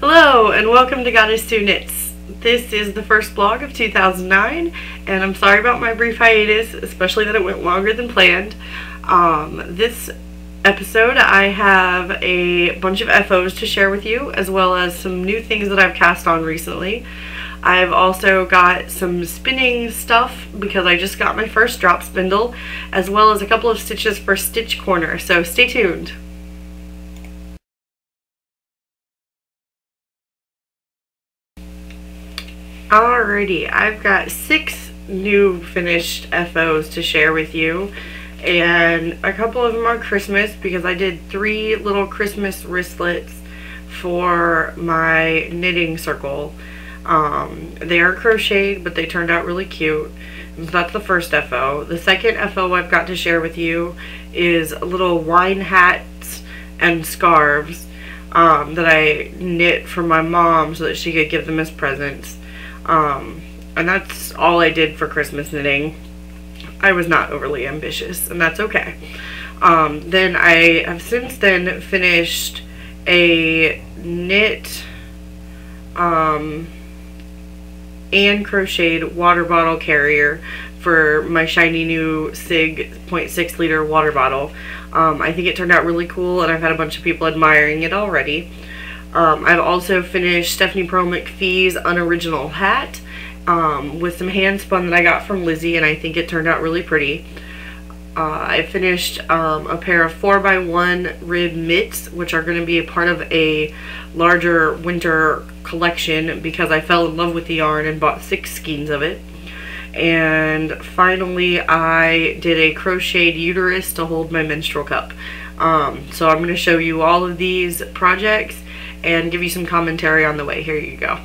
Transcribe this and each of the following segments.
Hello and welcome to Goddess Sue Knits. This is the first vlog of 2009 and I'm sorry about my brief hiatus, especially that it went longer than planned. This episode I have a bunch of FOs to share with you, as well as some new things that I've cast on recently. I've also got some spinning stuff because I just got my first drop spindle, as well as a couple of stitches for Stitch Corner, so stay tuned. Alrighty, I've got 6 new finished FOs to share with you, and a couple of them are Christmas because I did 3 little Christmas wristlets for my knitting circle. They are crocheted, but they turned out really cute. So that's the first FO. The second FO I've got to share with you is little wine hats and scarves that I knit for my mom so that she could give them as presents. And that's all I did for Christmas knitting. I was not overly ambitious, and that's okay. Then I have since then finished a knit and crocheted water bottle carrier for my shiny new SIG 0.6 liter water bottle. I think it turned out really cool, and I've had a bunch of people admiring it already. I've also finished Stephanie Pearl McPhee's unoriginal hat with some hand spun that I got from Lizzie, and I think it turned out really pretty. I finished a pair of 4x1 rib mitts, which are going to be a part of a larger winter collection because I fell in love with the yarn and bought 6 skeins of it. And finally, I did a crocheted uterus to hold my menstrual cup. So I'm going to show you all of these projects and give you some commentary on the way. Here you go.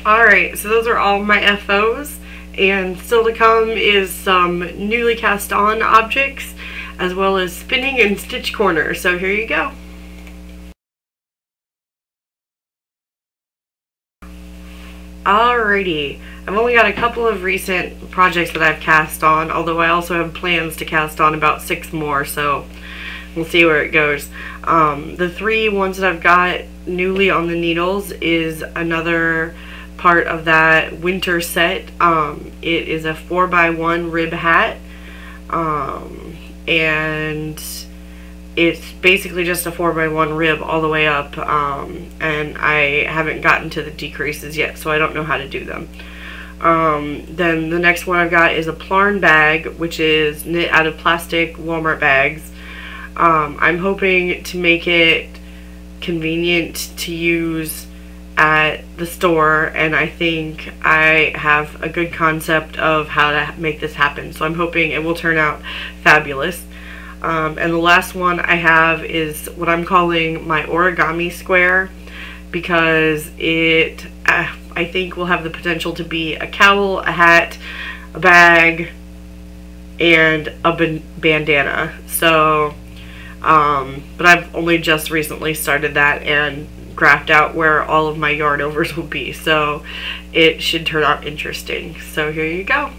Alright, so those are all my FOs, and still to come is some newly cast on objects, as well as spinning and Stitch Corner, so here you go. Alrighty, I've only got a couple of recent projects that I've cast on, although I also have plans to cast on about 6 more, so we'll see where it goes. The 3 ones that I've got newly on the needles is another part of that winter set. It is a 4x1 rib hat, and it's basically just a 4x1 rib all the way up, and I haven't gotten to the decreases yet, so I don't know how to do them. Then the next one I've got is a Plarn bag, which is knit out of plastic Walmart bags. I'm hoping to make it convenient to use at the store, and I think I have a good concept of how to make this happen, so I'm hoping it will turn out fabulous. And the last one I have is what I'm calling my origami square, because it I think will have the potential to be a cowl, a hat, a bag, and a bandana. So but I've only just recently started that and graphed out where all of my yarn overs will be, so it should turn out interesting. So here you go.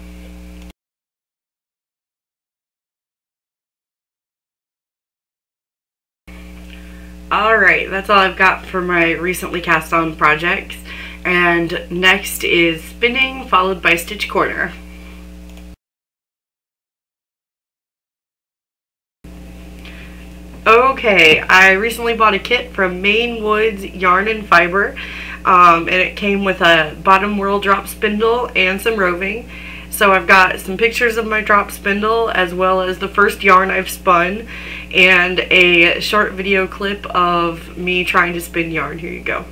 Alright, that's all I've got for my recently cast on projects, and next is spinning, followed by Stitch Corner. Okay, I recently bought a kit from Maine Woods Yarn and Fiber, and it came with a bottom whirl drop spindle and some roving. So I've got some pictures of my drop spindle, as well as the first yarn I've spun, and a short video clip of me trying to spin yarn. Here you go.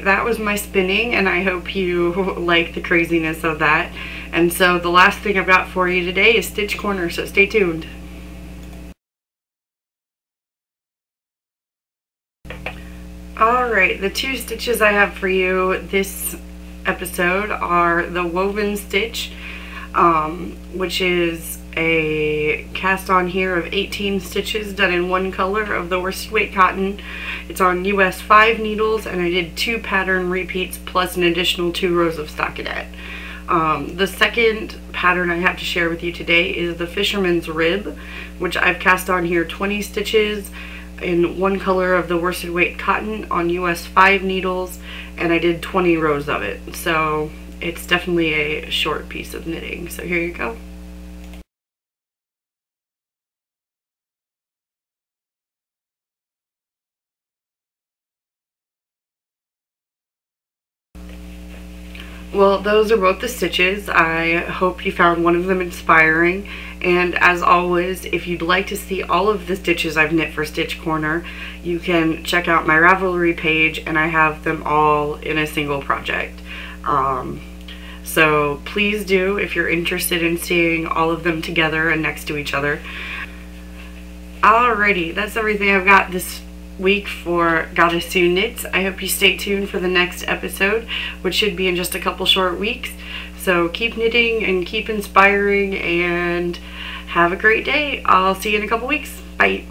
that was my spinning, and I hope you like the craziness of that. And so the last thing I've got for you today is Stitch Corner, so stay tuned. Alright, the two stitches I have for you this episode are the woven stitch, which is a cast on here of 18 stitches done in one color of the worsted weight cotton. It's on US 5 needles, and I did 2 pattern repeats plus an additional 2 rows of stockinette. The second pattern I have to share with you today is the Fisherman's Rib, which I've cast on here 20 stitches in one color of the worsted weight cotton on US 5 needles, and I did 20 rows of it. So it's definitely a short piece of knitting. So here you go. Well, those are both the stitches. I hope you found one of them inspiring, and as always, if you'd like to see all of the stitches I've knit for Stitch Corner, you can check out my Ravelry page, and I have them all in a single project. So please do, if you're interested in seeing all of them together and next to each other. Alrighty, that's everything I've got this week for Goddess Sue Knits. I hope you stay tuned for the next episode, which should be in just a couple short weeks. So keep knitting and keep inspiring, and have a great day. I'll see you in a couple weeks. Bye.